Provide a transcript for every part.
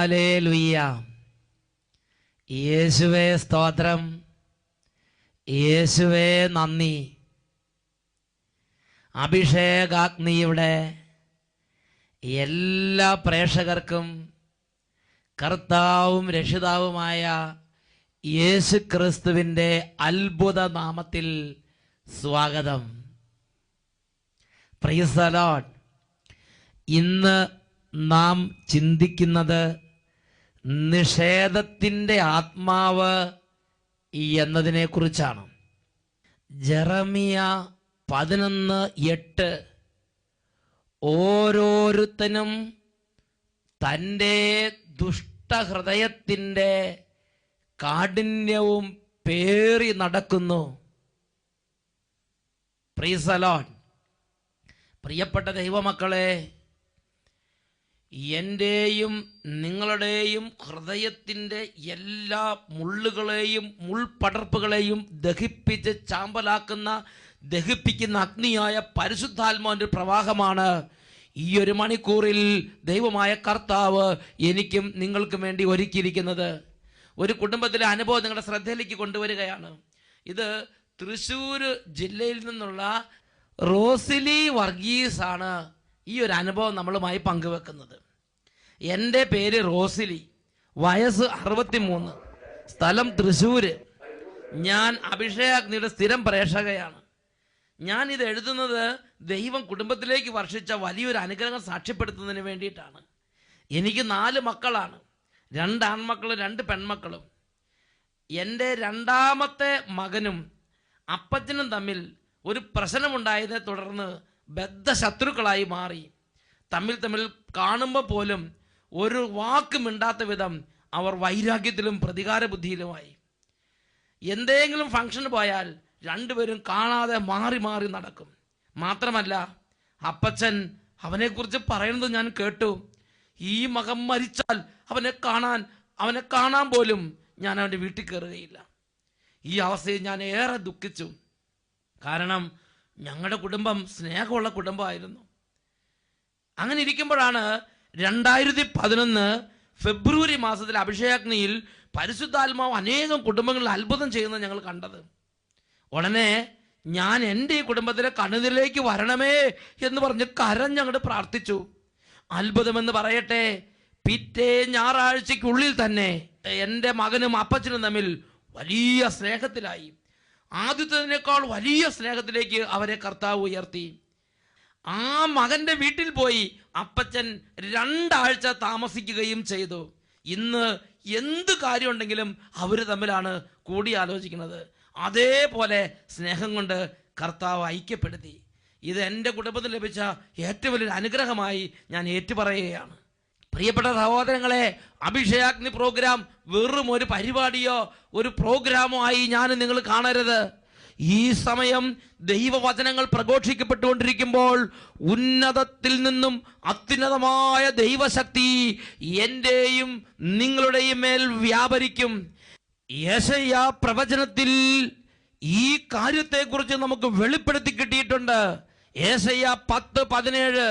Hallelujah. യേശുവേ സ്തോത്രം, യേശുവേ നന്ദി. അഭിഷേകാഗ്നിയുടെ എല്ലാ പ്രേക്ഷകർക്കും കർത്താവും രക്ഷിതാവുമായ യേശു ക്രിസ്തുവിൻ്റെ അത്ഭുത നാമത്തിൽ സ്വാഗതം. Price the Lord. ഇന്ന് നാം ചിന്തിക്കുന്നത് നിഷേധത്തിൻ്റെ ആത്മാവ് എന്നതിനെ കുറിച്ചാണ്. ജെറമിയ 11:8 ഓരോരുത്തനും തൻ്റെ ദുഷ്ടഹൃദയത്തിൻ്റെ കാഠിന്യവും പേറി നടക്കുന്നു. Price the Lord. പ്രിയപ്പെട്ട ദൈവമക്കളെ, എൻ്റെയും നിങ്ങളുടെയും ഹൃദയത്തിൻ്റെ എല്ലാ മുള്ളുകളെയും മുൾപടർപ്പുകളെയും ദഹിപ്പിക്കുന്ന അഗ്നിയായ പരിശുദ്ധാത്മാവിൻ്റെ പ്രവാഹമാണ് ഈ ഒരു മണിക്കൂറിൽ ദൈവമായ കർത്താവ് എനിക്കും നിങ്ങൾക്കും വേണ്ടി ഒരുക്കിയിരിക്കുന്നത്. ഒരു കുടുംബത്തിലെ അനുഭവം നിങ്ങളുടെ ശ്രദ്ധയിലേക്ക് കൊണ്ടുവരികയാണ്. ഇത് തൃശ്ശൂർ ജില്ലയിൽ നിന്നുള്ള റോസിലി വർഗീസ് ആണ് ഈ ഒരു അനുഭവം നമ്മളുമായി പങ്കുവെക്കുന്നത്. എൻ്റെ പേര് റോസിലി, വയസ്സ് 63, സ്ഥലം തൃശ്ശൂര്. ഞാൻ അഭിഷേകാഗ്നിയുടെ സ്ഥിരം പ്രേക്ഷകയാണ്. ഞാനിത് എഴുതുന്നത് ദൈവം കുടുംബത്തിലേക്ക് വർഷിച്ച വലിയൊരു അനുഗ്രഹം സാക്ഷ്യപ്പെടുത്തുന്നതിന് വേണ്ടിയിട്ടാണ്. എനിക്ക് 4 മക്കളാണ്, 2 ആൺമക്കളും 2 പെൺമക്കളും. എൻ്റെ രണ്ടാമത്തെ മകനും അപ്പച്ചനും തമ്മിൽ ഒരു പ്രശ്നമുണ്ടായതിനെ തുടർന്ന് ബദ്ധശത്രുക്കളായി മാറി. തമ്മിൽ കാണുമ്പോൾ പോലും ഒരു വാക്ക് മിണ്ടാത്ത വിധം അവർ വൈരാഗ്യത്തിലും പ്രതികാര ബുദ്ധിയിലുമായി. എന്തെങ്കിലും ഫംഗ്ഷന് പോയാൽ രണ്ടുപേരും കാണാതെ മാറി മാറി നടക്കും. മാത്രമല്ല, അപ്പച്ചൻ അവനെക്കുറിച്ച് പറയുന്നത് ഞാൻ കേട്ടു. ഈ മകൻ മരിച്ചാൽ അവനെ കാണാൻ പോലും ഞാൻ അവൻ്റെ വീട്ടിൽ കയറുകയില്ല. ഈ അവസ്ഥയിൽ ഞാൻ ഏറെ ദുഃഖിച്ചു. കാരണം ഞങ്ങളുടെ കുടുംബം സ്നേഹമുള്ള കുടുംബമായിരുന്നു. അങ്ങനെ ഇരിക്കുമ്പോഴാണ് 2011 ഫെബ്രുവരി മാസത്തിൽ അഭിഷേകാഗ്നിയിൽ പരിശുദ്ധാത്മാവ് അനേകം കുടുംബങ്ങളിൽ അത്ഭുതം ചെയ്യുന്നത് ഞങ്ങൾ കണ്ടത്. ഉടനെ ഞാൻ എൻ്റെ ഈ കുടുംബത്തിലെ കണ്ണുനീരിലേക്ക് വരണമേ എന്ന് പറഞ്ഞ് കരഞ്ഞങ്ങോട്ട് പ്രാർത്ഥിച്ചു. അത്ഭുതമെന്ന് പറയട്ടെ, പിറ്റേ ഞായറാഴ്ചയ്ക്കുള്ളിൽ തന്നെ എൻ്റെ മകനും അപ്പച്ചനും തമ്മിൽ വലിയ സ്നേഹത്തിലായി. ആദ്യത്തേതിനേക്കാൾ വലിയ സ്നേഹത്തിലേക്ക് അവരെ കർത്താവ് ഉയർത്തി. ആ മകൻ്റെ വീട്ടിൽ പോയി അപ്പച്ചൻ 2 ആഴ്ച താമസിക്കുകയും ചെയ്തു. ഇന്ന് എന്ത് കാര്യമുണ്ടെങ്കിലും അവർ തമ്മിലാണ് കൂടിയാലോചിക്കുന്നത്. അതേപോലെ സ്നേഹം കൊണ്ട് കർത്താവ് ഐക്യപ്പെടുത്തി. ഇത് എൻ്റെ കുടുംബത്തിന് ലഭിച്ച ഏറ്റവും വലിയൊരു അനുഗ്രഹമായി ഞാൻ ഏറ്റുപറയുകയാണ്. പ്രിയപ്പെട്ട സഹോദരങ്ങളെ, അഭിഷേകാഗ്നി പ്രോഗ്രാം വെറും ഒരു പരിപാടിയോ ഒരു പ്രോഗ്രാമോ ആയി ഞാൻ നിങ്ങൾ കാണരുത്. ഈ സമയം ദൈവവചനങ്ങൾ പ്രഘോഷിക്കപ്പെട്ടുകൊണ്ടിരിക്കുമ്പോൾ ഉന്നതത്തിൽ നിന്നും അത്യുന്നതമായ ദൈവശക്തി എൻ്റെയും നിങ്ങളുടെയും മേൽ വ്യാപരിക്കും. യെശയ്യാ പ്രവചനത്തിൽ ഈ കാര്യത്തെക്കുറിച്ച് നമുക്ക് വെളിപ്പെടുത്തി കിട്ടിയിട്ടുണ്ട്. യെശയ്യാ 10:17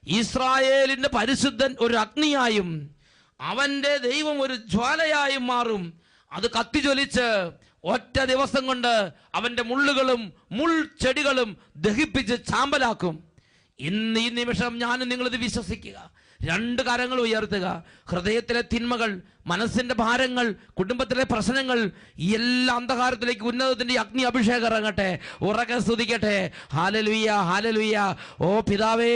ഇസ്രായേലിന്റെ പരിശുദ്ധൻ ഒരു അഗ്നിയായും അവന്റെ ദൈവം ഒരു ജ്വാലയായും മാറും. അത് കത്തിജ്വലിച്ച് ഒറ്റ ദിവസം കൊണ്ട് അവന്റെ മുള്ളുകളും മുൾച്ചെടികളും ദഹിപ്പിച്ച് ചാമ്പലാക്കും. ഇന്ന് ഈ നിമിഷം ഞാനും നിങ്ങളിത് വിശ്വസിക്കുക. 2 കരങ്ങൾ ഉയർത്തുക. ഹൃദയത്തിലെ തിന്മകൾ, മനസ്സിന്റെ ഭാരങ്ങൾ, കുടുംബത്തിലെ പ്രശ്നങ്ങൾ, ഈ എല്ലാ അന്ധകാരത്തിലേക്ക് ഉന്നതത്തിന്റെ അഗ്നി അഭിഷേകം ഇറങ്ങട്ടെ. ഉറക്കെ സ്തുതിക്കട്ടെ. Hallelujah, hallelujah. ഓ പിതാവേ,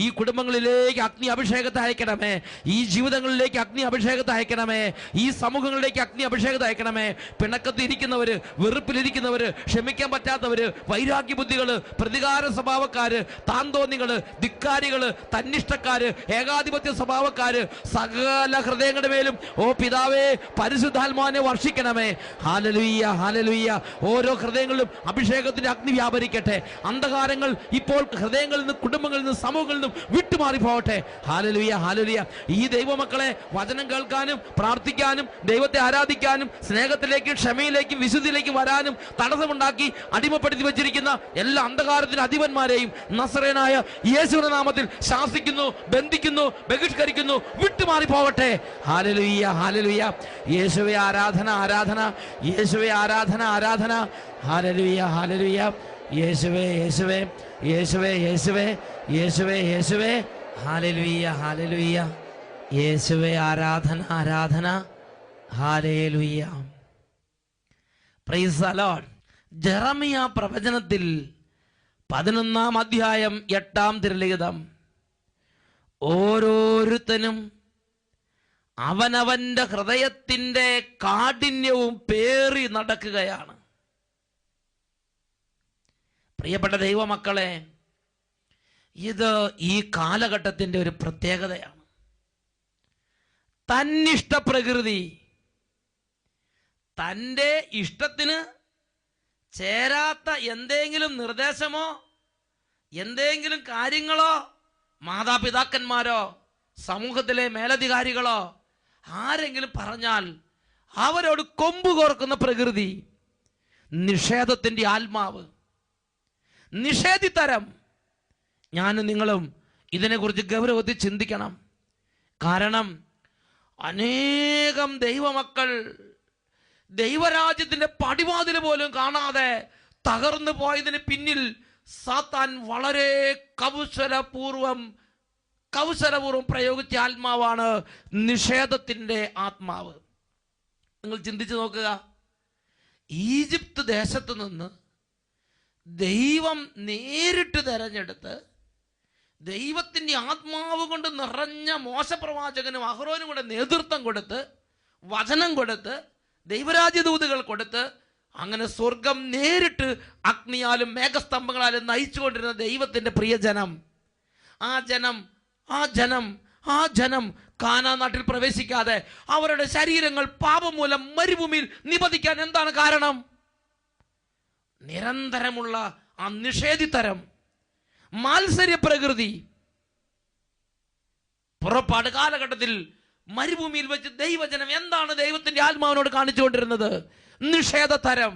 ഈ കുടുംബങ്ങളിലേക്ക് അഗ്നി അഭിഷേകത്തെ അയക്കണമേ. ഈ ജീവിതങ്ങളിലേക്ക് അഗ്നി അഭിഷേകത്തെ അയക്കണമേ. ഈ സമൂഹങ്ങളിലേക്ക് അഗ്നി അഭിഷേകത്തെ അയക്കണമേ. പിണക്കത്തിരിക്കുന്നവര്, വെറുപ്പിലിരിക്കുന്നവര്, ക്ഷമിക്കാൻ പറ്റാത്തവര്, വൈരാഗ്യ ബുദ്ധികള്, പ്രതികാര സ്വഭാവക്കാര്, താന്തോന്നികള്, ധിക്കാരികള്, തന്നിഷ്ടക്കാര്, ഏകാധിപത്യ സ്വഭാവക്കാര്, സകല ഹൃദയങ്ങളുടെ മേലും ഓ പിതാവേ, പരിശുദ്ധാത്മാവിനെ വർഷിക്കണമേ. Hallelujah, hallelujah. ഓരോ ഹൃദയങ്ങളിലും അഭിഷേകത്തിന്റെ അഗ്നി വ്യാപരിക്കട്ടെ. അന്ധകാരങ്ങൾ ഇപ്പോൾ ഹൃദയങ്ങളിൽ നിന്ന്, കുടുംബങ്ങളിൽ നിന്ന്, സമൂഹങ്ങളിൽ നിന്നും വിട്ടുമാറി പോകട്ടെ. ഹല്ലേലൂയ, ഹല്ലേലൂയ. ഈ ദൈവമക്കളെ വചനം കേൾക്കാനും പ്രാർത്ഥിക്കാനും ദൈവത്തെ ആരാധിക്കാനും സ്നേഹത്തിലേക്കും ക്ഷമയിലേക്കും വിശുദ്ധിയിലേക്കും വരാനും തടസ്സമുണ്ടാക്കി അടിമപ്പെടുത്തി വെച്ചിരിക്കുന്ന എല്ലാ അന്ധകാരത്തിന്റെ അധിപന്മാരെയും നസറേനായ യേശുവിന്റെ നാമത്തിൽ ശാസിക്കുന്നു, ബന്ധിക്കുന്നു, ബഹിഷ്കരിക്കുന്നു, വിട്ടുമാറി പോകട്ടെ. ഹല്ലേലൂയ, ഹല്ലേലൂയ. യേശുവേ ആരാധന, ആരാധന. യേശുവേ ആരാധന, ആരാധന. ഹല്ലേലൂയ, ഹല്ലേലൂയ. യേശുവേ, യേശുവേ, യേശുവേ, യേശുവേ, യേശുവേ, യേശുവേ. ഹല്ലേലൂയ, ഹല്ലേലൂയ. യേശുവേ ആരാധന, ആരാധന. ഹല്ലേലൂയ. Praise the lord. ജെറമിയ പ്രവചനത്തിൽ 11-ാം അധ്യായം 8-ാം തിരുലിഖിതം, ഓരോരുത്തനും അവനവന്റെ ഹൃദയത്തിന്റെ കാഠിന്യവും പേറി നടക്കുകയാണ്. പ്രിയപ്പെട്ട ദൈവമക്കളെ, ഇത് ഈ കാലഘട്ടത്തിന്റെ ഒരു പ്രത്യേകതയാണ്. തന്നിഷ്ട പ്രകൃതി, തൻ്റെ ഇഷ്ടത്തിന് ചേരാത്ത എന്തെങ്കിലും നിർദ്ദേശമോ എന്തെങ്കിലും കാര്യങ്ങളോ മാതാപിതാക്കന്മാരോ സമൂഹത്തിലെ മേലധികാരികളോ ആരെങ്കിലും പറഞ്ഞാൽ അവരോട് കൊമ്പ് കോർക്കുന്ന പ്രകൃതി, നിഷേധത്തിൻ്റെ ആത്മാവ്, നിഷേധിത്തരം. ഞാനും നിങ്ങളും ഇതിനെക്കുറിച്ച് ഗൗരവത്തിൽ ചിന്തിക്കണം. കാരണം അനേകം ദൈവമക്കൾ ദൈവരാജ്യത്തിന്റെ പടിവാതിൽ പോലും കാണാതെ തകർന്നു പോയതിന് പിന്നിൽ സാത്താൻ വളരെ കൗശലപൂർവം പ്രയോഗിച്ച ആത്മാവാണ് നിഷേധത്തിന്റെ ആത്മാവ്. നിങ്ങൾ ചിന്തിച്ചു നോക്കുക. ഈജിപ്ത് ദേശത്ത് നിന്ന് ദൈവം നേരിട്ട് തെരഞ്ഞെടുത്ത് ദൈവത്തിൻ്റെ ആത്മാവ് കൊണ്ട് നിറഞ്ഞ മോശപ്രവാചകനും അഹ്റോനും കൂടെ നേതൃത്വം കൊടുത്ത് വചനം കൊടുത്ത് ദൈവരാജ്യദൂതുകൾ കൊടുത്ത് അങ്ങനെ സ്വർഗം നേരിട്ട് അഗ്നിയാലും മേഘസ്തംഭങ്ങളാലും നയിച്ചുകൊണ്ടിരുന്ന ദൈവത്തിൻ്റെ പ്രിയജനം, ആ ജനം കാനാൻ നാട്ടിൽ പ്രവേശിക്കാതെ അവരുടെ ശരീരങ്ങൾ പാപം മൂലം മരുഭൂമിയിൽ നിപതിക്കാൻ എന്താണ് കാരണം? നിരന്തരമുള്ള ആ നിഷേധിത്തരം, മാത്സര്യ പ്രകൃതി. പുറപ്പാട് കാലഘട്ടത്തിൽ മരുഭൂമിയിൽ വെച്ച് ദൈവജനം എന്താണ് ദൈവത്തിന്റെ ആത്മാവിനോട് കാണിച്ചുകൊണ്ടിരുന്നത്? നിഷേധതരം.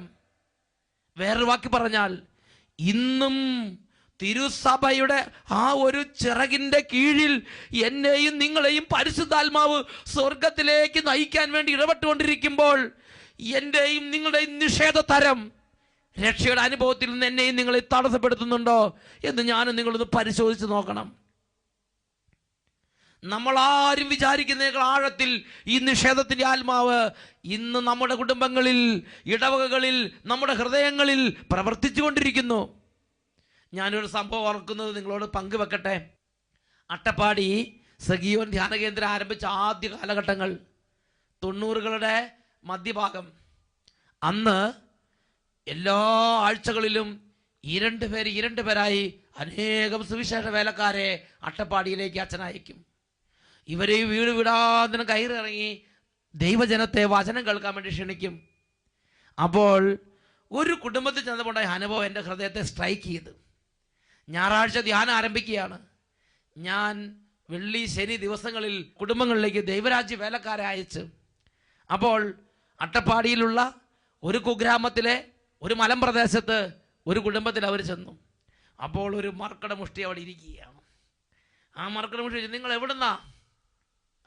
വേറൊരു വാക്കി പറഞ്ഞാൽ, ഇന്നും തിരുസഭയുടെ ആ ഒരു ചിറകിന്റെ കീഴിൽ എന്നെയും നിങ്ങളെയും പരിശുദ്ധാത്മാവ് സ്വർഗത്തിലേക്ക് നയിക്കാൻ വേണ്ടി ഇടപെട്ടുകൊണ്ടിരിക്കുമ്പോൾ എന്റെയും നിങ്ങളുടെയും നിഷേധതരം രക്ഷയുടെ അനുഭവത്തിൽ നിന്ന് എന്നെയും നിങ്ങളെ തടസ്സപ്പെടുത്തുന്നുണ്ടോ എന്ന് ഞാനും നിങ്ങളൊന്ന് പരിശോധിച്ച് നോക്കണം. നമ്മളാരും വിചാരിക്കുന്നതിനേക്കാൾ ആഴത്തിൽ ഈ നിഷേധത്തിന്റെ ആത്മാവ് ഇന്ന് നമ്മുടെ കുടുംബങ്ങളിൽ, ഇടവകകളിൽ, നമ്മുടെ ഹൃദയങ്ങളിൽ പ്രവർത്തിച്ചു കൊണ്ടിരിക്കുന്നു. ഞാനൊരു സംഭവം ഓർക്കുന്നത് നിങ്ങളോട് പങ്കുവെക്കട്ടെ. അട്ടപ്പാടി സഗീവൻ ധ്യാന കേന്ദ്രം ആരംഭിച്ച ആദ്യ കാലഘട്ടങ്ങൾ 90കളുടെ മധ്യഭാഗം. അന്ന് എല്ലാ ആഴ്ചകളിലും 2 പേരായി അനേകം സുവിശേഷ വേലക്കാരെ അട്ടപ്പാടിയിലേക്ക് അച്ഛനയക്കും. ഇവരെ വീട് വിടാതെ കയറിറങ്ങി ദൈവജനത്തെ വചനം കേൾക്കാൻ വേണ്ടി ക്ഷണിക്കും. അപ്പോൾ ഒരു കുടുംബത്തിൽ ചെന്നപ്പോണ്ടായ അനുഭവം എൻ്റെ ഹൃദയത്തെ സ്ട്രൈക്ക് ചെയ്ത്. ഞായറാഴ്ച ധ്യാനം ആരംഭിക്കുകയാണ്. ഞാൻ വെള്ളി ശനി ദിവസങ്ങളിൽ കുടുംബങ്ങളിലേക്ക് ദൈവരാജ്യ വേലക്കാരെ അയച്ച്, അപ്പോൾ അട്ടപ്പാടിയിലുള്ള ഒരു കുഗ്രാമത്തിലെ ഒരു മലമ്പ്രദേശത്ത് ഒരു കുടുംബത്തിൽ അവർ ചെന്നു. അപ്പോൾ ഒരു മർക്കട മുഷ്ടി അവിടെ ഇരിക്കുകയാണ്. ആ മർക്കട മുഷ്ടി, നിങ്ങൾ എവിടുന്നാ?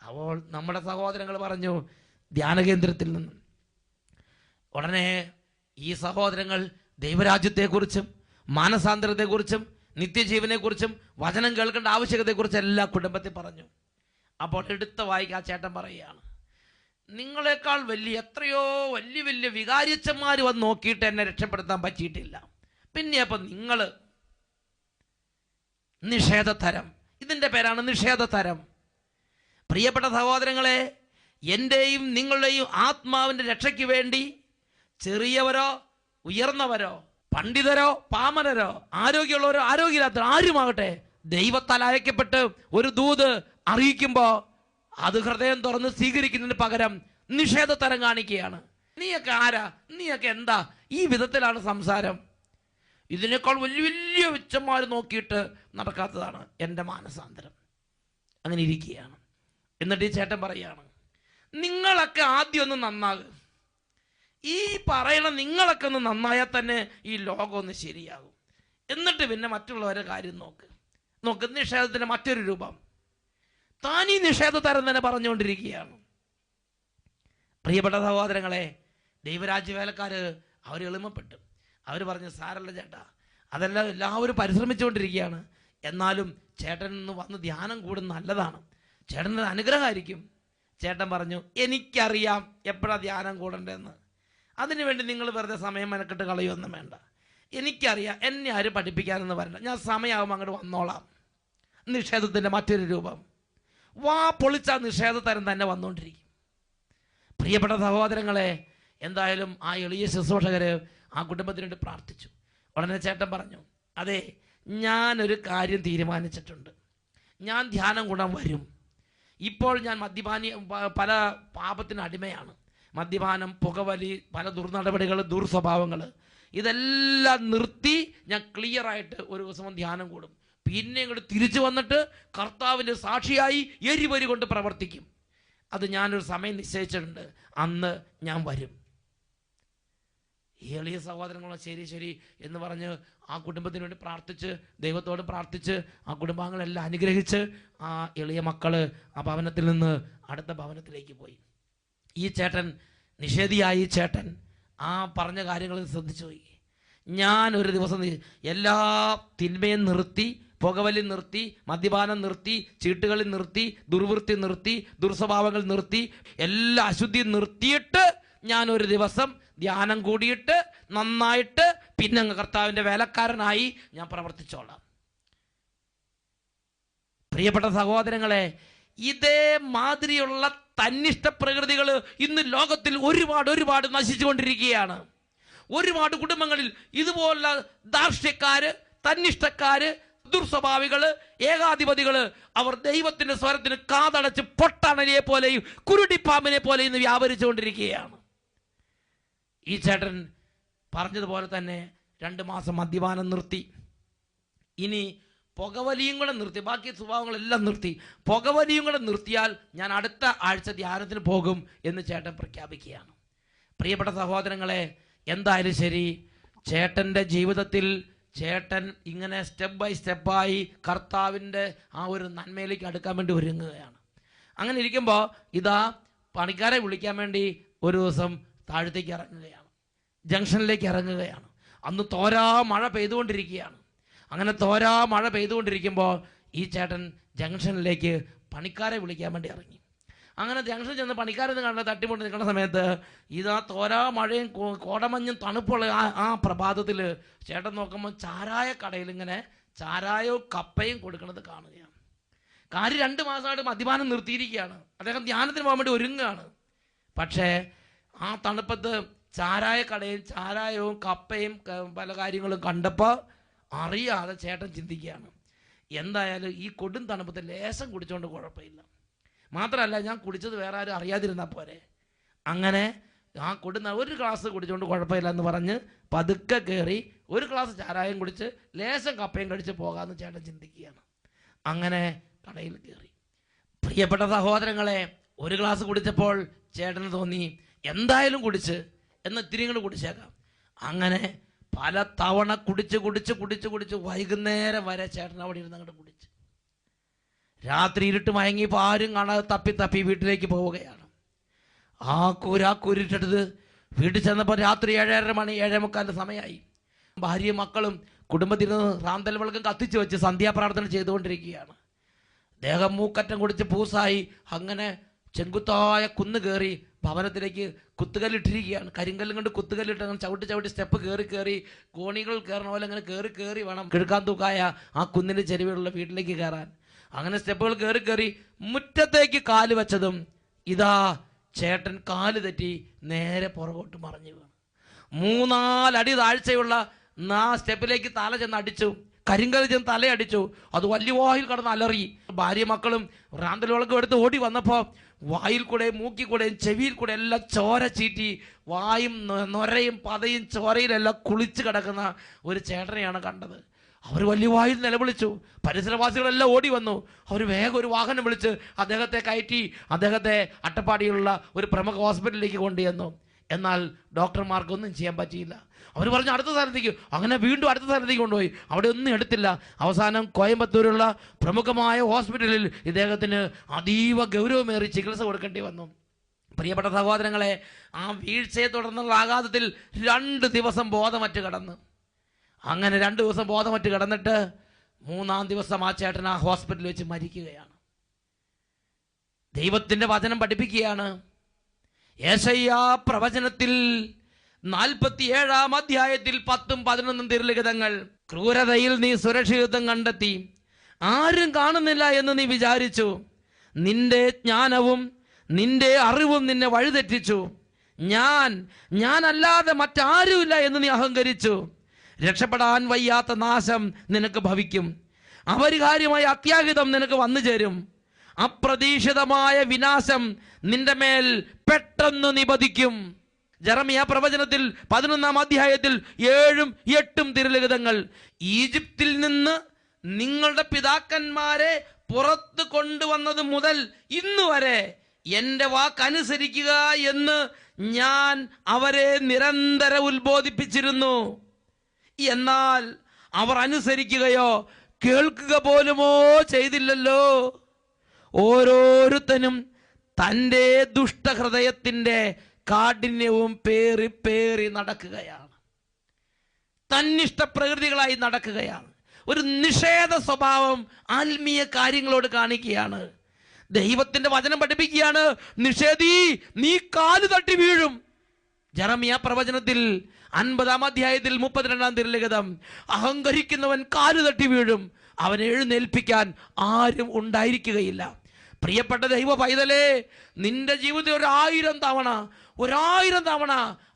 അപ്പോൾ നമ്മുടെ സഹോദരങ്ങൾ പറഞ്ഞു, ധ്യാനകേന്ദ്രത്തിൽ നിന്ന്. ഉടനെ ഈ സഹോദരങ്ങൾ ദൈവരാജ്യത്തെക്കുറിച്ചും മാനസാന്തരത്തെക്കുറിച്ചും നിത്യജീവനെക്കുറിച്ചും വചനം കേൾക്കേണ്ട ആവശ്യകതയെക്കുറിച്ചും എല്ലാ കുടുംബത്തിൽ പറഞ്ഞു. അപ്പോൾ എടുത്ത വായിക്ക് ആ ചേട്ടൻ പറയുകയാണ്, നിങ്ങളെക്കാൾ എത്രയോ വലിയ വികാരിച്ചന്മാർ വന്ന് നോക്കിയിട്ട് എന്നെ രക്ഷപ്പെടുത്താൻ പറ്റിയിട്ടില്ല. പിന്നെ അപ്പം നിങ്ങൾ നിഷേധതരം. ഇതിൻ്റെ പേരാണ് നിഷേധതരം. പ്രിയപ്പെട്ട സഹോദരങ്ങളെ, എൻ്റെയും നിങ്ങളുടെയും ആത്മാവിൻ്റെ രക്ഷയ്ക്ക് വേണ്ടി ചെറിയവരോ ഉയർന്നവരോ പണ്ഡിതരോ പാമരരോ ആരോഗ്യമുള്ളവരോ ആരോഗ്യമില്ലാത്തവരോ ആരുമാകട്ടെ, ദൈവത്താൽ അയക്കപ്പെട്ട് ഒരു ദൂത് അറിയിക്കുമ്പോൾ അത് ഹൃദയം തുറന്ന് സ്വീകരിക്കുന്നതിന് പകരം നിഷേധത്തരം കാണിക്കുകയാണ്. നീയൊക്കെ ആരാ, നീയൊക്കെ എന്താ, ഈ വിധത്തിലാണ് സംസാരം. ഇതിനേക്കാൾ വലിയ വലിയ വിച്ചന്മാർ നോക്കിയിട്ട് നടക്കാത്തതാണ് എൻ്റെ മാനസാന്തരം. അങ്ങനെ ഇരിക്കുകയാണ്. എന്നിട്ട് ഈ ചേട്ടൻ പറയുകയാണ്, നിങ്ങളൊക്കെ ആദ്യം ഒന്ന് നന്നാകും. ഈ പറയണ നിങ്ങളൊക്കെ ഒന്ന് നന്നായാൽ തന്നെ ഈ ലോകം ഒന്ന് ശരിയാകും. എന്നിട്ട് പിന്നെ മറ്റുള്ളവരുടെ കാര്യം നോക്ക്. നിഷേധത്തിൻ്റെ മറ്റൊരു രൂപം. താൻ ഈ നിഷേധതരം തന്നെ പറഞ്ഞുകൊണ്ടിരിക്കുകയാണ്. പ്രിയപ്പെട്ട സഹോദരങ്ങളെ, ദൈവരാജ്യ വേലക്കാർ അവർ എളിമപ്പെട്ടു. അവർ പറഞ്ഞു, സാരല്ല ചേട്ടാ, അതെല്ലാം എല്ലാവരും പരിശ്രമിച്ചുകൊണ്ടിരിക്കുകയാണ്. എന്നാലും ചേട്ടൻ ഒന്ന് വന്ന് ധ്യാനം കൂടുന്നത് നല്ലതാണ്, ചേട്ടൻ്റെ അനുഗ്രഹമായിരിക്കും. ചേട്ടൻ പറഞ്ഞു, എനിക്കറിയാം എപ്പോഴാണ് ധ്യാനം കൂടേണ്ടതെന്ന്. അതിനുവേണ്ടി നിങ്ങൾ വെറുതെ സമയം മെനക്കെട്ട് കളയൊന്നും വേണ്ട. എനിക്കറിയാം, എന്നെ ആരും പഠിപ്പിക്കാനെന്ന് പറയണ്ട, ഞാൻ സമയമാകുമ്പോൾ അങ്ങോട്ട് വന്നോളാം. നിഷേധത്തിൻ്റെ മറ്റൊരു രൂപം. വാ പൊളിച്ച നിഷേധത്തരം തന്നെ വന്നുകൊണ്ടിരിക്കും. പ്രിയപ്പെട്ട സഹോദരങ്ങളെ, എന്തായാലും ആ എളിയ ശുശ്രൂഷകർ ആ കുടുംബത്തിന് വേണ്ടി പ്രാർത്ഥിച്ചു. ഉടനെ ചേട്ടൻ പറഞ്ഞു, അതെ, ഞാനൊരു കാര്യം തീരുമാനിച്ചിട്ടുണ്ട്. ഞാൻ ധ്യാനം കൂടാൻ വരും. ഇപ്പോൾ ഞാൻ പല പാപത്തിന് അടിമയാണ്. മദ്യപാനം, പുകവലി, പല ദുർനടപടികൾ, ദുർസ്വഭാവങ്ങൾ, ഇതെല്ലാം നിർത്തി ഞാൻ ക്ലിയറായിട്ട് ഒരു ദിവസം ധ്യാനം കൂടും. പിന്നെ ഇങ്ങോട്ട് തിരിച്ചു വന്നിട്ട് കർത്താവിൻ്റെ സാക്ഷിയായി എരിവരി കൊണ്ട് പ്രവർത്തിക്കും. അത് ഞാനൊരു സമയം നിശ്ചയിച്ചിട്ടുണ്ട്, അന്ന് ഞാൻ വരും. ഈ എളിയ സഹോദരങ്ങളും ശരി ശരി എന്ന് പറഞ്ഞ് ആ കുടുംബത്തിന് വേണ്ടി പ്രാർത്ഥിച്ച്, ദൈവത്തോട് പ്രാർത്ഥിച്ച്, ആ കുടുംബാംഗങ്ങളെല്ലാം അനുഗ്രഹിച്ച് ആ എളിയ മക്കൾ ആ ഭവനത്തിൽ നിന്ന് അടുത്ത ഭവനത്തിലേക്ക് പോയി. ഈ ചേട്ടൻ, നിഷേധിയായി ചേട്ടൻ, ആ പറഞ്ഞ കാര്യങ്ങൾ ശ്രദ്ധിച്ചു പോയി. ഞാൻ ഒരു ദിവസം എല്ലാ തിന്മയും നിർത്തി, പുകവലി നിർത്തി, മദ്യപാനം നിർത്തി, ചീട്ടുകളിൽ നിർത്തി, ദുർവൃത്തി നിർത്തി, ദുർസ്വഭാവങ്ങൾ നിർത്തി, എല്ലാ അശുദ്ധിയും നിർത്തിയിട്ട് ഞാനൊരു ദിവസം ധ്യാനം കൂടിയിട്ട് നന്നായിട്ട് പിന്നെ കർത്താവിൻ്റെ വേലക്കാരനായി ഞാൻ പ്രവർത്തിച്ചോളാം. പ്രിയപ്പെട്ട സഹോദരങ്ങളെ, ഇതേ മാതിരിയുള്ള തന്നിഷ്ട പ്രകൃതികൾ ഇന്ന് ലോകത്തിൽ ഒരുപാട് നശിച്ചുകൊണ്ടിരിക്കുകയാണ്. ഒരുപാട് കുടുംബങ്ങളിൽ ഇതുപോലുള്ള ധാർഷ്ട്യക്കാര്, തന്നിഷ്ടക്കാര്, ദുർസ്വഭാവികള്, ഏകാധിപതികള് അവർ ദൈവത്തിന്റെ സ്വരത്തിന് കാതടച്ച് പൊട്ടണലിയെ പോലെയും കുരുടിപ്പാമ്പിനെ പോലെയും ഇന്ന് വ്യാപരിച്ചുകൊണ്ടിരിക്കുകയാണ്. ഈ ചേട്ടൻ പറഞ്ഞതുപോലെ തന്നെ 2 മാസം മദ്യപാനം നിർത്തി. ഇനി പുകവലിയും കൂടെ നിർത്തി, ബാക്കി സ്വഭാവങ്ങളെല്ലാം നിർത്തി. പുകവലിയും കൂടെ നിർത്തിയാൽ ഞാൻ അടുത്ത ആഴ്ച ധ്യാനത്തിന് പോകും എന്ന് ചേട്ടൻ പ്രഖ്യാപിക്കുകയാണ്. പ്രിയപ്പെട്ട സഹോദരങ്ങളെ, എന്തായാലും ശരി, ചേട്ടൻ്റെ ജീവിതത്തിൽ ചേട്ടൻ ഇങ്ങനെ സ്റ്റെപ്പ് ബൈ സ്റ്റെപ്പായി കർത്താവിൻ്റെ ആ ഒരു നന്മയിലേക്ക് അടുക്കാൻ വേണ്ടി ഒരുങ്ങുകയാണ്. അങ്ങനെ ഇരിക്കുമ്പോൾ ഇതാ പണിക്കാരെ വിളിക്കാൻ വേണ്ടി ഒരു ദിവസം താഴത്തേക്ക് ഇറങ്ങുകയാണ്, ജംഗ്ഷനിലേക്ക് ഇറങ്ങുകയാണ്. അന്ന് തോരാ മഴ പെയ്തുകൊണ്ടിരിക്കുകയാണ്. അങ്ങനെ തോരാ മഴ പെയ്തുകൊണ്ടിരിക്കുമ്പോൾ ഈ ചേട്ടൻ ജംഗ്ഷനിലേക്ക് പണിക്കാരെ വിളിക്കാൻ വേണ്ടി ഇറങ്ങി. അങ്ങനെ ജംഗ്ഷനിൽ ചെന്ന് പണിക്കാരെന്ന് കണ്ട തട്ടിമുട്ടി നിൽക്കുന്ന സമയത്ത് ഇതാ തോരാ മഴയും കോടമഞ്ഞും തണുപ്പുള്ള ആ പ്രഭാതത്തിൽ ചേട്ടൻ നോക്കുമ്പോൾ ചാരായ കടയിൽ ഇങ്ങനെ ചാരായവും കപ്പയും കൊടുക്കുന്നത് കാണുകയാണ്. കാര്യം 2 മാസമായിട്ട് മദ്യപാനം നിർത്തിയിരിക്കുകയാണ്. അദ്ദേഹം ധ്യാനത്തിന് പോകാൻ വേണ്ടി ഒരുങ്ങുകയാണ്. പക്ഷേ ആ തണുപ്പത്ത് ചാരായ കടയും ചാരായവും കപ്പയും പല കാര്യങ്ങളും കണ്ടപ്പോൾ അറിയാതെ ചേട്ടൻ ചിന്തിക്കുകയാണ്, എന്തായാലും ഈ കൊടും തണുപ്പത്ത് ലേശം കുടിച്ചുകൊണ്ട് കുഴപ്പമില്ല, മാത്രമല്ല ഞാൻ കുടിച്ചത് വേറെ ആരും അറിയാതിരുന്നാൽ പോരെ. അങ്ങനെ ആ ഒരു ഗ്ലാസ് കുടിച്ചുകൊണ്ട് കുഴപ്പമില്ല എന്ന് പറഞ്ഞ് പതുക്കെ കയറി ഒരു ഗ്ലാസ് ചാരായം കുടിച്ച് ലേശം കപ്പയും കഴിച്ച് പോകാമെന്ന് ചേട്ടൻ ചിന്തിക്കുകയാണ്. അങ്ങനെ കടയിൽ കയറി. പ്രിയപ്പെട്ട സഹോദരങ്ങളെ, ഒരു ഗ്ലാസ് കുടിച്ചപ്പോൾ ചേട്ടന് തോന്നി എന്തായാലും കുടിച്ച് എന്ന് ഇത്തിരി കൂടെ കുടിച്ചേക്കാം. അങ്ങനെ പല തവണ കുടിച്ച് വൈകുന്നേരം വരെ ചേട്ടൻ അവിടെ ഇരുന്ന് അങ്ങോട്ട് കുടിച്ച് രാത്രി ഇരുട്ട് മയങ്ങിയപ്പോൾ ആരും കാണാതെ തപ്പി വീട്ടിലേക്ക് പോവുകയാണ്. ആ കൂരിട്ടത് വീട്ടിൽ ചെന്നപ്പോൾ രാത്രി 7:30 മണി 7:45 സമയമായി. ഭാര്യയും മക്കളും കുടുംബത്തിൽ നിന്ന് റാന്തൽ വിളക്കും കത്തിച്ച് വെച്ച് സന്ധ്യാപ്രാർത്ഥന ചെയ്തുകൊണ്ടിരിക്കുകയാണ്. ദേഹം മൂക്കറ്റം കുടിച്ച് പൂസായി അങ്ങനെ ചെങ്കുത്തായ കുന്ന് കയറി ഭവനത്തിലേക്ക് കുത്തുകല്ലിട്ടിരിക്കുകയാണ്. കരിങ്കല്ലും കൊണ്ട് കുത്തുകല്ലിട്ട് അങ്ങനെ ചവിട്ടി സ്റ്റെപ്പ് കയറി കോണികൾ കയറണ പോലെ അങ്ങനെ കയറി വേണം കിഴക്കാൻ തൂക്കായ ആ കുന്നിൻ്റെ ചെരുവിലുള്ള വീട്ടിലേക്ക് കയറാൻ. അങ്ങനെ സ്റ്റെപ്പുകൾ കയറി മുറ്റത്തേക്ക് കാല് വെച്ചതും ഇതാ ചേട്ടൻ കാല് തെറ്റി നേരെ പുറകോട്ട് മറിഞ്ഞു വീണു. 3-4 അടി താഴ്ചയുള്ള ആ സ്റ്റെപ്പിലേക്ക് തല ചെന്ന് അടിച്ചു. കരിങ്കൽ ചെന്ന് തലയടിച്ചു. അത് വലിയ വായിൽ കടന്ന് അലറി. ഭാര്യ മക്കളും റാന്തൽ വിളക്കും എടുത്ത് ഓടി വന്നപ്പോൾ വായിൽ കൂടെ, മൂക്കിൽ കൂടെയും ചെവിയിൽ കൂടെ എല്ലാം ചോര ചീറ്റി, വായും നൊരയും പതയും ചോരയിലെല്ലാം കുളിച്ച് കിടക്കുന്ന ഒരു ചേട്ടനെയാണ് കണ്ടത്. അവർ വലിയ വായിൽ നിലവിളിച്ചു. പരിസരവാസികളെല്ലാം ഓടി വന്നു. അവർ വേഗം ഒരു വാഹനം വിളിച്ച് അദ്ദേഹത്തെ കയറ്റി അദ്ദേഹത്തെ അട്ടപ്പാടിയിലുള്ള ഒരു പ്രമുഖ ഹോസ്പിറ്റലിലേക്ക് കൊണ്ടുവന്നു. എന്നാൽ ഡോക്ടർമാർക്കൊന്നും ചെയ്യാൻ പറ്റിയില്ല. അവർ പറഞ്ഞു അടുത്ത സ്ഥലത്തേക്ക്. അങ്ങനെ വീണ്ടും അടുത്ത സ്ഥലത്തേക്ക് കൊണ്ടുപോയി. അവിടെ ഒന്നും എടുത്തില്ല. അവസാനം കോയമ്പത്തൂരുള്ള പ്രമുഖമായ ഹോസ്പിറ്റലിൽ ഇദ്ദേഹത്തിന് അതീവ ഗൗരവമേറി ചികിത്സ കൊടുക്കേണ്ടി വന്നു. പ്രിയപ്പെട്ട സഹോദരങ്ങളെ, ആ വീഴ്ചയെ തുടർന്നുള്ള ആഘാതത്തിൽ 2 ദിവസം ബോധമറ്റ് കിടന്നു. അങ്ങനെ 2 ദിവസം ബോധമറ്റ് കിടന്നിട്ട് 3-ാം ദിവസം ആ ചേട്ടൻ ആ ഹോസ്പിറ്റലിൽ വെച്ച് മരിക്കുകയാണ്. ദൈവത്തിൻ്റെ വചനം പഠിപ്പിക്കുകയാണ്. യെശയ്യാ പ്രവചനത്തിൽ 47-ാം അധ്യായത്തിൽ 10-11 തിരുലിഖിതങ്ങൾ. ക്രൂരതയിൽ നീ സുരക്ഷിതത്വം കണ്ടെത്തി, ആരും കാണുന്നില്ല എന്ന് നീ വിചാരിച്ചു. നിന്റെ ജ്ഞാനവും നിന്റെ അറിവും നിന്നെ വഴിതെറ്റിച്ചു. ഞാനല്ലാതെ മറ്റാരുമില്ല എന്ന് നീ അഹങ്കരിച്ചു. രക്ഷപ്പെടാൻ വയ്യാത്ത നാശം നിനക്ക് ഭവിക്കും. അപരിഹാര്യമായ അത്യാഹിതം നിനക്ക് വന്നു ചേരും. അപ്രതീക്ഷിതമായ വിനാശം നിന്റെ മേൽ പെട്ടെന്ന് നിപതിക്കും. ജെറമ്യാ പ്രവചനത്തിൽ 11-ാം അധ്യായത്തിൽ 7-8 തിരുലിഖിതങ്ങൾ. ഈജിപ്തിൽ നിന്ന് നിങ്ങളുടെ പിതാക്കന്മാരെ പുറത്ത് കൊണ്ടുവന്നത് മുതൽ ഇന്നു വരെ എൻ്റെ വാക്കനുസരിക്കുക എന്ന് ഞാൻ അവരെ നിരന്തരം ഉത്ബോധിപ്പിച്ചിരുന്നു. എന്നാൽ അവർ അനുസരിക്കുകയോ കേൾക്കുക പോലുമോ ചെയ്തില്ലല്ലോ. ഓരോരുത്തനും തൻ്റെ ദുഷ്ടഹൃദയത്തിൻ്റെ കാഠിന്യവും പേറി പേറി നടക്കുകയാണ്. തന്നിഷ്ട പ്രകൃതികളായി നടക്കുകയാണ്. ഒരു നിഷേധ സ്വഭാവം ആത്മീയ കാര്യങ്ങളോട് കാണിക്കുകയാണ്. ദൈവത്തിൻ്റെ വചനം പഠിപ്പിക്കുകയാണ്, നിഷേധി നീ കാല് തട്ടി വീഴും. ജെറമ്യാ പ്രവചനത്തിൽ 50-ാം അധ്യായത്തിൽ 32-ാം തിരുലിഖിതം. അഹങ്കരിക്കുന്നവൻ കാല് തട്ടി വീഴും, അവനെ എഴുന്നേൽപ്പിക്കാൻ ആരും ഉണ്ടായിരിക്കുകയില്ല. പ്രിയപ്പെട്ട ദൈവ പൈതലേ, നിന്റെ ജീവിതത്തിൽ 1000 തവണ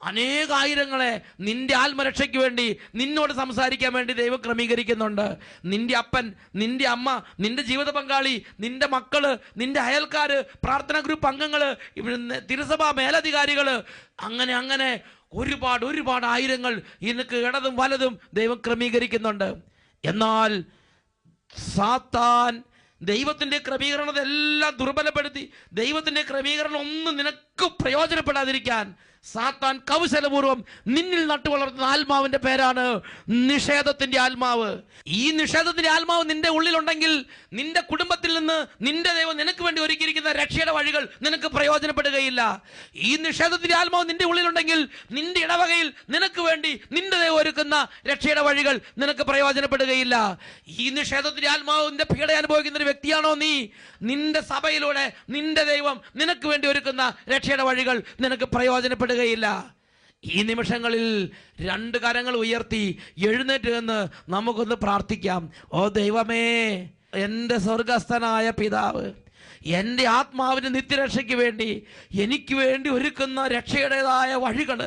അനേകായിരങ്ങളെ നിന്റെ ആത്മരക്ഷയ്ക്ക് വേണ്ടി നിന്നോട് സംസാരിക്കാൻ വേണ്ടി ദൈവം ക്രമീകരിക്കുന്നുണ്ട്. നിന്റെ അപ്പൻ, നിന്റെ അമ്മ, നിന്റെ ജീവിത പങ്കാളി, നിന്റെ മക്കള്, നിന്റെ അയൽക്കാര്, പ്രാർത്ഥനാ ഗ്രൂപ്പ് അംഗങ്ങള്, തിരുസഭാ മേലധികാരികള്, അങ്ങനെ ഒരുപാട് ആയിരങ്ങൾ നിനക്ക് ഇടതും വലതും ദൈവം ക്രമീകരിക്കുന്നുണ്ട്. എന്നാൽ സാത്താൻ ദൈവത്തിൻ്റെ ക്രമീകരണതെല്ലാം ദുർബലപ്പെടുത്തി, ദൈവത്തിൻ്റെ ക്രമീകരണം ഒന്നും നിനക്ക് പ്രയോജനപ്പെടാതിരിക്കാൻ സാത്താൻ കൗശലപൂർവ്വം നിന്നിൽ നട്ടുവളർത്തുന്ന ആത്മാവിൻ്റെ പേരാണ് നിഷേധത്തിൻ്റെ ആത്മാവ്. ഈ നിഷേധത്തിൻ്റെ ആത്മാവ് നിന്റെ ഉള്ളിലുണ്ടെങ്കിൽ നിന്റെ കുടുംബത്തിൽ നിന്ന് നിന്റെ ദൈവം നിനക്ക് വേണ്ടി ഒരുക്കിയിരിക്കുന്ന രക്ഷയുടെ വഴികൾ നിനക്ക് പ്രയോജനപ്പെടുകയില്ല. ഈ നിഷേധത്തിൻ്റെ ആത്മാവ് നിന്റെ ഉള്ളിലുണ്ടെങ്കിൽ നിന്റെ ഇടവകയിൽ നിനക്ക് വേണ്ടി നിന്റെ ദൈവം ഒരുക്കുന്ന രക്ഷയുടെ വഴികൾ നിനക്ക് പ്രയോജനപ്പെടുകയില്ല. ഈ നിഷേധത്തിൻ്റെ ആത്മാവിന്റെ പീഡ അനുഭവിക്കുന്ന ഒരു വ്യക്തിയാണോ നീ? നിന്റെ സഭയിലൂടെ നിന്റെ ദൈവം നിനക്ക് വേണ്ടി ഒരുക്കുന്ന രക്ഷയുടെ വഴികൾ നിനക്ക് പ്രയോജനപ്പെടുകയില്ല. ഈ നിമിഷങ്ങളിൽ 2 കരങ്ങൾ ഉയർത്തി എഴുന്നേറ്റ് നിന്ന് നമുക്കൊന്ന് പ്രാർത്ഥിക്കാം. ഓ ദൈവമേ, എൻ്റെ സ്വർഗസ്ഥനായ പിതാവ്, എൻ്റെ ആത്മാവിന് നിത്യരക്ഷയ്ക്ക് വേണ്ടി എനിക്ക് വേണ്ടി ഒരുക്കുന്ന രക്ഷയുടേതായ വഴികൾ,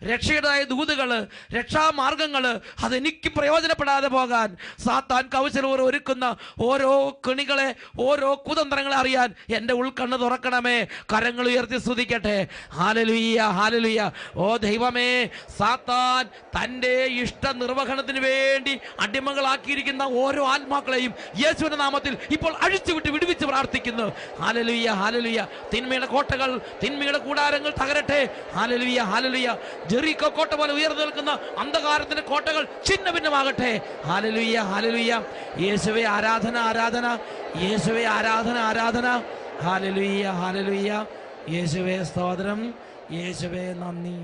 രക്ഷയുടേതായ ദൂതുകൾ, രക്ഷാമാർഗങ്ങൾ അതെനിക്ക് പ്രയോജനപ്പെടാതെ പോകാൻ സാത്താൻ കൗശലപൂർവ്വം ഒരുക്കുന്ന ഓരോ കെണികളെ, ഓരോ കുതന്ത്രങ്ങളെ അറിയാൻ എൻ്റെ ഉൾക്കണ്ണ് തുറക്കണമേ. കരങ്ങൾ ഉയർത്തി സ്തുതിക്കട്ടെ. Hallelujah, hallelujah. ഓ ദൈവമേ, സാത്താൻ തൻ്റെ ഇഷ്ട നിർവഹണത്തിന് വേണ്ടി അടിമകളാക്കിയിരിക്കുന്ന ഓരോ ആത്മാക്കളെയും യേശുവിന്റെ നാമത്തിൽ ഇപ്പോൾ അഴിച്ചുവിട്ട് വിടുവിച്ച് പ്രാർത്ഥിക്കുന്നു. ഹല്ലേലൂയ, ഹല്ലേലൂയ. തിന്മയുടെ കോട്ടകൾ, തിന്മയുടെ കൂടാരങ്ങൾ തകരട്ടെ. ഹല്ലേലൂയ, ഹല്ലേലൂയ. ജെറിക്കോ കോട്ട പോലെ ഉയർന്നു നിൽക്കുന്ന അന്ധകാരത്തിന്റെ കോട്ടകൾ ഛിന്ന ഭിന്നമാകട്ടെ. ഹല്ലേലൂയ, ഹല്ലേലൂയ. യേശുവേ ആരാധന, ആരാധന. യേശുവേ ആരാധന, ആരാധന. ഹല്ലേലൂയ, ഹല്ലേലൂയ. യേശുവേ സ്തോത്രം, യേശുവേ നന്ദി,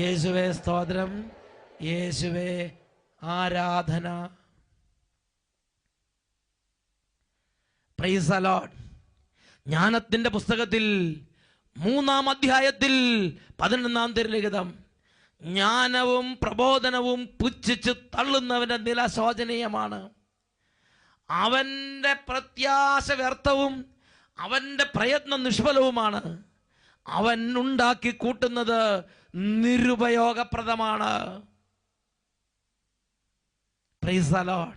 യേശുവേ സ്തോത്രം, യേശുവേ ആരാധന. Price the Lord. ജ്ഞാനത്തിന്റെ പുസ്തകത്തിൽ 3-ാം അധ്യായത്തിൽ 11-ാം തിരുലിഖിതം. ജ്ഞാനവും പ്രബോധനവും പുച്ഛിച്ച് തള്ളുന്നവന്റെ നില ശോചനീയമാണ്. അവന്റെ പ്രത്യാശ വ്യർത്ഥവും അവന്റെ പ്രയത്നം നിഷ്ഫലവുമാണ്. അവൻ ഉണ്ടാക്കി കൂട്ടുന്നത് നിരുപയോഗപ്രദമാണ്. Price the Lord.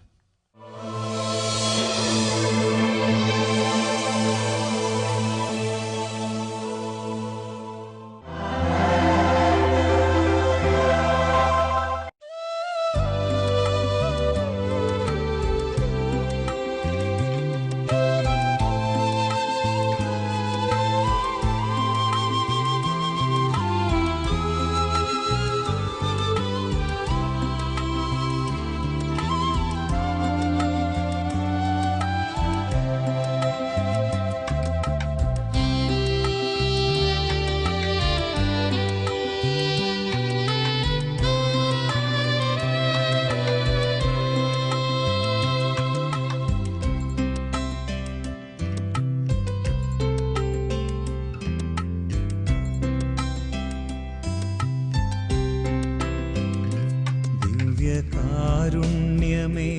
കാരുണ്യമേ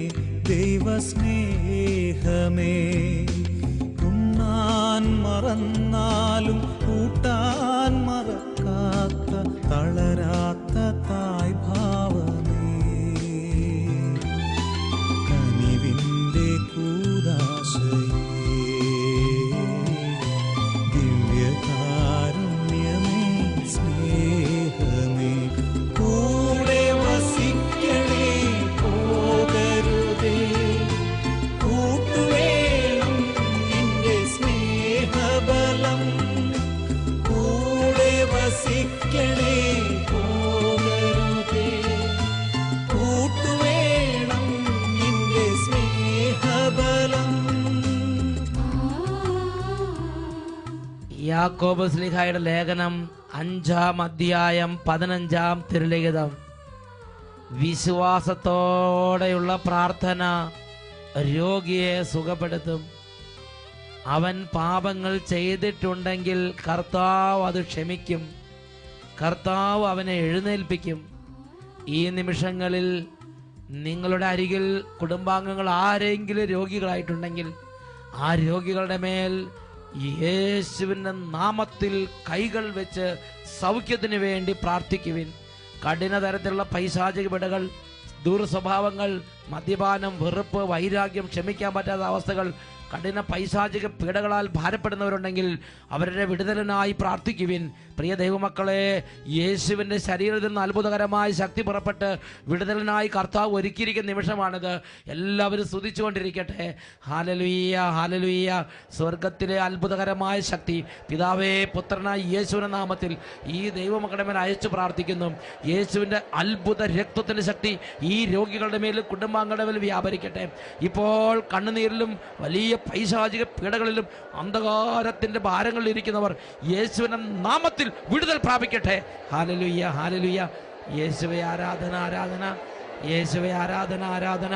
ദൈവസ്നേഹമേ, ഉണ്ണാൻ മറന്നാലും കൂട്ടാൻ മറക്കാത്ത തളരാത്ത തായ് ഭാവമേ, കനിവിൻ്റെ കൂദാശയേ, ദിവ്യകാരുണ്യമേ സ്നേഹമേ, കൂടെ വസിക്കണേ പോകരുതേ, കൂട്ടുവേണം നിന്റെ സ്നേഹബലം, കൂടെ വസിക്കണേ പോകരുതേ, കൂട്ടുവേണം നിന്റെ സ്നേഹബലം. യാക്കോബ് ശ്ലീഹായുടെ ലേഖനം 5-ാം അധ്യായം 15-ാം തിരുലിഖിതം. വിശ്വാസത്തോടെയുള്ള പ്രാർത്ഥന രോഗിയെ സുഖപ്പെടുത്തും. അവൻ പാപങ്ങൾ ചെയ്തിട്ടുണ്ടെങ്കിൽ കർത്താവ് അത് ക്ഷമിക്കും. കർത്താവ് അവനെ എഴുന്നേൽപ്പിക്കും. ഈ നിമിഷങ്ങളിൽ നിങ്ങളുടെ അരികിൽ കുടുംബാംഗങ്ങൾ ആരെങ്കിലും രോഗികളായിട്ടുണ്ടെങ്കിൽ ആ രോഗികളുടെ മേൽ യേശുവിൻ്റെ നാമത്തിൽ കൈകൾ വെച്ച് സൗഖ്യത്തിന് വേണ്ടി പ്രാർത്ഥിക്കുവിൻ. കഠിന തരത്തിലുള്ള പൈശാചിക പിടകൾ, ദുർസ്വഭാവങ്ങൾ, മദ്യപാനം, വെറുപ്പ്, വൈരാഗ്യം, ക്ഷമിക്കാൻ പറ്റാത്ത അവസ്ഥകൾ, കഠിന പൈശാചിക പീഡകളാൽ ഭാരപ്പെടുന്നവരുണ്ടെങ്കിൽ അവരുടെ വിടുതലിനായി പ്രാർത്ഥിക്കുവിൻ. പ്രിയ ദൈവമക്കളെ, യേശുവിൻ്റെ ശരീരത്തിൽ നിന്ന് അത്ഭുതകരമായ ശക്തി പുറപ്പെട്ട് വിടുതലിനായി കർത്താവ് ഒരുക്കിയിരിക്കുന്ന നിമിഷമാണിത്. എല്ലാവരും സ്തുതിച്ചുകൊണ്ടിരിക്കട്ടെ. Hallelujah, hallelujah. സ്വർഗത്തിലെ അത്ഭുതകരമായ ശക്തി പിതാവേ, പുത്രനായ യേശുവിൻ്റെ നാമത്തിൽ ഈ ദൈവമക്കളുടെ മേൽ അയച്ചു പ്രാർത്ഥിക്കുന്നു. യേശുവിൻ്റെ അത്ഭുത രക്തത്തിൻ്റെ ശക്തി ഈ രോഗികളുടെ മേലും കുടുംബാംഗങ്ങളുടെ മേൽ വ്യാപരിക്കട്ടെ. ഇപ്പോൾ കണ്ണുനീരിലും വലിയ പൈശാചിക പീഡകളിലും അന്ധകാരത്തിൻ്റെ ഭാരങ്ങളിൽ ഇരിക്കുന്നവർ യേശുവിൻ്റെ നാമത്തിൽ വിടുതൽ പ്രാപിക്കട്ടെ. ഹല്ലേലൂയ, ഹല്ലേലൂയ. യേശുവേ ആരാധന, ആരാധന. യേശുവേ ആരാധന, ആരാധന.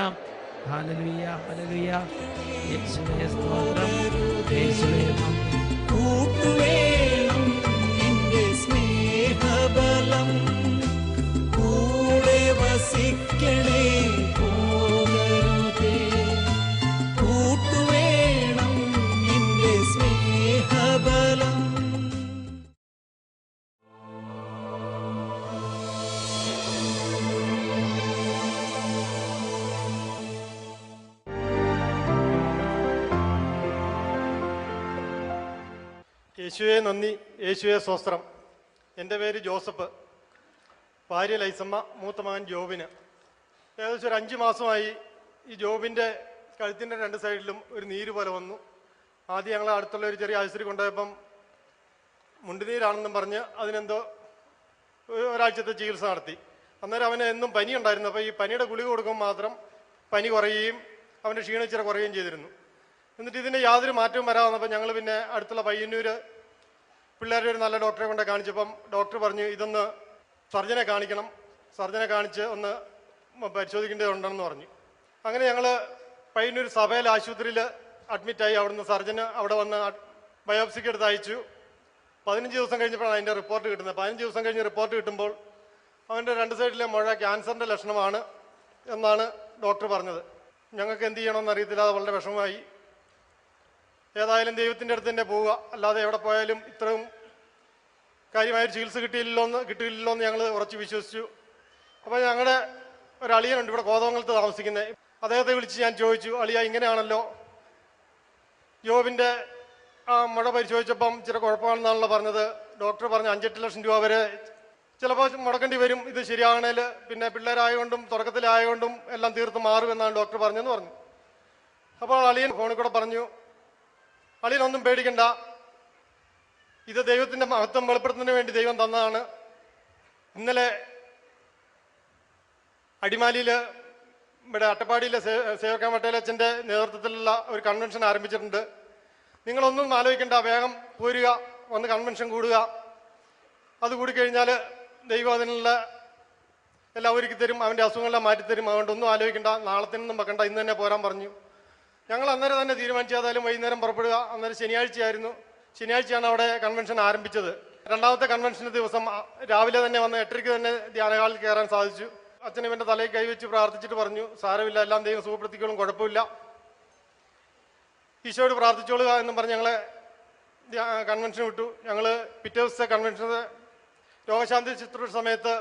ഹല്ലേലൂയ, ഹല്ലേലൂയ. യേശുവേ സ്തോത്രം. യേശുവേ നന്ദി. കൂട്ടുവേണം നിന്റെ സ്നേഹബലം, കൂടെ വസിക്കണേ പോകരുതേ, കൂട്ടുവേണം നിന്റെ സ്നേഹബലം. യേശുവേ നന്ദി, യേശുവേ സ്വസ്ത്രം. എൻ്റെ പേര് ജോസഫ്, ഭാര്യ ലൈസമ്മ, മൂത്ത മകൻ ജോബിന്. ഏകദേശം ഒരു 5 മാസമായി ഈ ജോബിൻ്റെ കഴുത്തിൻ്റെ 2 സൈഡിലും ഒരു നീര് പോലെ വന്നു. ആദ്യം ഞങ്ങൾ അടുത്തുള്ള ഒരു ചെറിയ ആശുപത്രി കൊണ്ടുപോയപ്പം മുണ്ടുനീരാണെന്നും പറഞ്ഞ് അതിനെന്തോ ഒരാഴ്ചത്തെ ചികിത്സ നടത്തി. അന്നേരം അവന് എന്നും പനി ഉണ്ടായിരുന്നു. അപ്പോൾ ഈ പനിയുടെ ഗുളിക കൊടുക്കുമ്പോൾ മാത്രം പനി കുറയുകയും അവൻ്റെ ക്ഷീണം ഇച്ചിരി കുറയുകയും ചെയ്തിരുന്നു. എന്നിട്ട് ഇതിന് യാതൊരു മാറ്റവും വരാതെ വന്നപ്പോൾ ഞങ്ങൾ പിന്നെ അടുത്തുള്ള പയ്യന്നൂർ പിള്ളേരുടെ ഒരു നല്ല ഡോക്ടറെ കൊണ്ട് കാണിച്ചപ്പം ഡോക്ടർ പറഞ്ഞു ഇതൊന്ന് സർജനെ കാണിക്കണം, സർജനെ കാണിച്ച് ഒന്ന് പരിശോധിക്കേണ്ടതുണ്ടെന്ന് പറഞ്ഞു. അങ്ങനെ ഞങ്ങൾ പയ്യന്നൂർ സഭയിൽ ആശുപത്രിയിൽ അഡ്മിറ്റായി. അവിടുന്ന് സർജന് അവിടെ വന്ന് ബയോപ്സിക്ക് എടുത്ത് അയച്ചു. 15 ദിവസം കഴിഞ്ഞപ്പോഴാണ് അതിൻ്റെ റിപ്പോർട്ട് കിട്ടുന്നത്. 15 ദിവസം കഴിഞ്ഞ് റിപ്പോർട്ട് കിട്ടുമ്പോൾ അവൻ്റെ 2 സൈഡിലെ മുഴ ക്യാൻസറിൻ്റെ ലക്ഷണമാണ് എന്നാണ് ഡോക്ടർ പറഞ്ഞത്. ഞങ്ങൾക്ക് എന്ത് ചെയ്യണമെന്ന് അറിയത്തില്ല, അത് വളരെ വിഷമമായി. ഏതായാലും ദൈവത്തിൻ്റെ അടുത്ത് തന്നെ പോവുക, അല്ലാതെ എവിടെ പോയാലും ഇത്രയും കാര്യമായൊരു ചികിത്സ കിട്ടിയില്ലല്ലോ എന്ന് ഞങ്ങൾ ഉറച്ച് വിശ്വസിച്ചു. അപ്പോൾ ഞങ്ങളുടെ ഒരളിയനുണ്ട് ഇവിടെ കോതമംഗലത്ത് താമസിക്കുന്നത്. അദ്ദേഹത്തെ വിളിച്ച് ഞാൻ ചോദിച്ചു, അളിയ ഇങ്ങനെയാണല്ലോ, ജോബിൻ്റെ ആ മുഴ പരിശോധിച്ചപ്പം ഇച്ചിരി കുഴപ്പമാണെന്നാണല്ലോ പറഞ്ഞത്. ഡോക്ടർ പറഞ്ഞു 5-8 ലക്ഷം രൂപ വരെ ചിലപ്പോൾ മുടക്കേണ്ടി വരും, ഇത് ശരിയാകണേൽ. പിന്നെ പിള്ളേരായതുകൊണ്ടും തുടക്കത്തിലായതുകൊണ്ടും എല്ലാം തീർത്ത് മാറുമെന്നാണ് ഡോക്ടർ പറഞ്ഞെന്ന് പറഞ്ഞു. അപ്പോൾ അളിയൻ ഫോണിൽ കൂടെ പറഞ്ഞു, അളിയനൊന്നും പേടിക്കണ്ട, ഇത് ദൈവത്തിൻ്റെ മഹത്വം വെളിപ്പെടുത്തുന്നതിന് വേണ്ടി ദൈവം തന്നതാണ്. ഇന്നലെ അടിമാലിയിൽ ഇവിടെ അട്ടപ്പാടിയിലെ സേവക മട്ടേലച്ചൻ്റെ നേതൃത്വത്തിലുള്ള ഒരു കൺവെൻഷൻ ആരംഭിച്ചിട്ടുണ്ട്. നിങ്ങളൊന്നും ആലോചിക്കേണ്ട, വേഗം പോരുക, വന്ന് കൺവെൻഷൻ കൂടുക. അത് കൂടിക്കഴിഞ്ഞാൽ ദൈവം അതിനുള്ള എല്ലാം ഒരുക്കി തരും, അവൻ്റെ അസുഖങ്ങളെല്ലാം മാറ്റിത്തരും. അതുകൊണ്ട് ഒന്നും ആലോചിക്കേണ്ട, നാളത്തിനൊന്നും വെക്കണ്ട, ഇന്ന് തന്നെ പോരാൻ പറഞ്ഞു. ഞങ്ങൾ അന്നേരം തന്നെ തീരുമാനിച്ചാലും വൈകുന്നേരം പുറപ്പെടുക. അന്നേരം ശനിയാഴ്ചയായിരുന്നു. ശനിയാഴ്ചയാണ് അവിടെ കൺവെൻഷൻ ആരംഭിച്ചത്. രണ്ടാമത്തെ കൺവെൻഷൻ്റെ ദിവസം രാവിലെ തന്നെ വന്ന് 8:30 തന്നെ ധ്യാനഹാളിൽ കയറാൻ സാധിച്ചു. അച്ഛൻ ഇവൻ്റെ തലയിൽ കൈവച്ച് പ്രാർത്ഥിച്ചിട്ട് പറഞ്ഞു, സാരമില്ല, എല്ലാം ദൈവം സുഖപ്പെടുത്തിക്കോളും, കുഴപ്പമില്ല, ഈശോയോട് പ്രാർത്ഥിച്ചോളുക എന്നും പറഞ്ഞ് ഞങ്ങളെ കൺവെൻഷൻ വിട്ടു. ഞങ്ങൾ പിറ്റേ ദിവസത്തെ കൺവെൻഷന് രോഗശാന്തി ശുശ്രൂഷ സമയത്ത്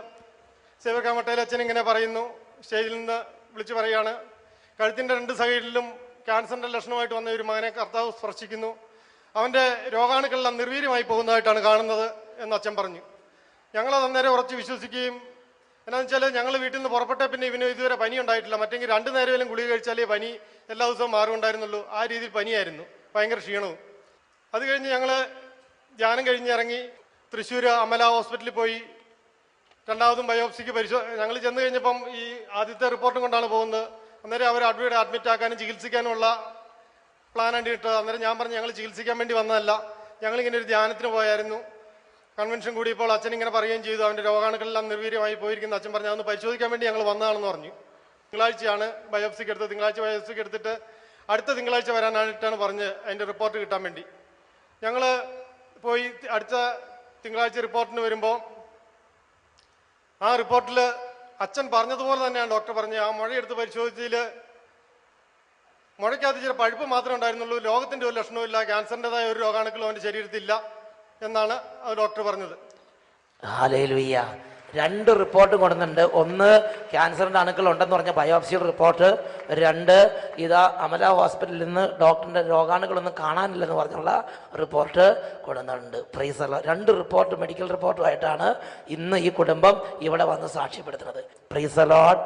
സേവക മട്ടേൽ അച്ഛൻ ഇങ്ങനെ പറയുന്നു, സ്റ്റേജിൽ നിന്ന് വിളിച്ചു പറയുകയാണ്, കഴുത്തിൻ്റെ 2 സൈഡിലും ക്യാൻസറിൻ്റെ ലക്ഷണമായിട്ട് വന്ന ഒരു മകനെ കർത്താവ് സ്പർശിക്കുന്നു, അവൻ്റെ രോഗാണുക്കളെല്ലാം നിർവീര്യമായി പോകുന്നതായിട്ടാണ് കാണുന്നത് എന്ന് അച്ഛൻ പറഞ്ഞു. ഞങ്ങളത് അന്നേരം ഉറച്ച് വിശ്വസിക്കുകയും, എന്നാന്ന് വെച്ചാൽ ഞങ്ങൾ വീട്ടിൽ നിന്ന് പുറപ്പെട്ട പിന്നെ ഇവന് ഇതുവരെ പനി ഉണ്ടായിട്ടില്ല. മറ്റെങ്കിൽ 2 നേരമെങ്കിലും ഗുളിക കഴിച്ചാലേ പനി എല്ലാ ദിവസവും മാറുമുണ്ടായിരുന്നുള്ളൂ. ആ രീതിയിൽ പനിയായിരുന്നു, ഭയങ്കര ക്ഷീണവും. അത് കഴിഞ്ഞ് ഞങ്ങൾ ധ്യാനം കഴിഞ്ഞ് ഇറങ്ങി തൃശ്ശൂർ അമല ഹോസ്പിറ്റലിൽ പോയി. രണ്ടാമതും ബയോപ്സിക്ക് ഞങ്ങൾ ചെന്ന് കഴിഞ്ഞപ്പം ഈ ആദ്യത്തെ റിപ്പോർട്ടും കൊണ്ടാണ് പോകുന്നത്. അന്നേരം അവർ അഡ്മിറ്റ് ആക്കാനും ചികിത്സിക്കാനുമുള്ള പ്ലാനാണ് ഇട്ടത്. അന്നേരം ഞാൻ പറഞ്ഞു, ഞങ്ങൾ ചികിത്സിക്കാൻ വേണ്ടി വന്നതല്ല, ഞങ്ങളിങ്ങനെ ഒരു ധ്യാനത്തിന് പോയായിരുന്നു. കൺവെൻഷൻ കൂടിയപ്പോൾ അച്ഛൻ ഇങ്ങനെ പറയുകയും ചെയ്തു, അവൻ്റെ രോഗാണുക്കളെല്ലാം നിർവീര്യമായി പോയിരിക്കുന്ന അച്ഛൻ പറഞ്ഞു, അതൊന്ന് പരിശോധിക്കാൻ വേണ്ടി ഞങ്ങൾ വന്നതാണെന്ന് പറഞ്ഞു. തിങ്കളാഴ്ചയാണ് ബയോപ്സിക്ക് എടുത്തത്. തിങ്കളാഴ്ച ബയോപ്സിക്ക് എടുത്തിട്ട് അടുത്ത തിങ്കളാഴ്ച വരാനായിട്ടാണ് പറഞ്ഞ് അതിൻ്റെ റിപ്പോർട്ട് കിട്ടാൻ വേണ്ടി. ഞങ്ങൾ പോയി അടുത്ത തിങ്കളാഴ്ച റിപ്പോർട്ടിന് വരുമ്പോൾ ആ റിപ്പോർട്ടിൽ അച്ഛൻ പറഞ്ഞതുപോലെ തന്നെയാണ് ഡോക്ടർ പറഞ്ഞത്. ആ മുഴയെടുത്ത് പരിശോധിച്ചതിൽ മുഴയ്ക്കകത്ത് ചില പഴുപ്പ് മാത്രമേ ഉണ്ടായിരുന്നുള്ളൂ, രോഗത്തിൻ്റെ ഒരു ലക്ഷണവുമില്ല, ക്യാൻസറിൻ്റെതായ ഒരു രോഗാണുക്കളും അവൻ്റെ ശരീരത്തിലില്ല എന്നാണ് ഡോക്ടർ പറഞ്ഞത്. ഹല്ലേലൂയ. 2 റിപ്പോർട്ടും കൊടുക്കുന്നുണ്ട്. ഒന്ന് ക്യാൻസറിൻ്റെ അണുക്കൾ ഉണ്ടെന്ന് പറഞ്ഞ ബയോപ്സിയുടെ റിപ്പോർട്ട്. 2 ഇതാ അമല ഹോസ്പിറ്റലിൽ നിന്ന് ഡോക്ടറിൻ്റെ രോഗാണുകളൊന്നും കാണാനില്ലെന്ന് പറഞ്ഞുള്ള റിപ്പോർട്ട് കൊടുക്കുന്നുണ്ട്. Praise the lord. 2 report medical റിപ്പോർട്ടുമായിട്ടാണ് ഇന്ന് ഈ കുടുംബം ഇവിടെ വന്ന് സാക്ഷ്യപ്പെടുത്തുന്നത്. Price the Lord.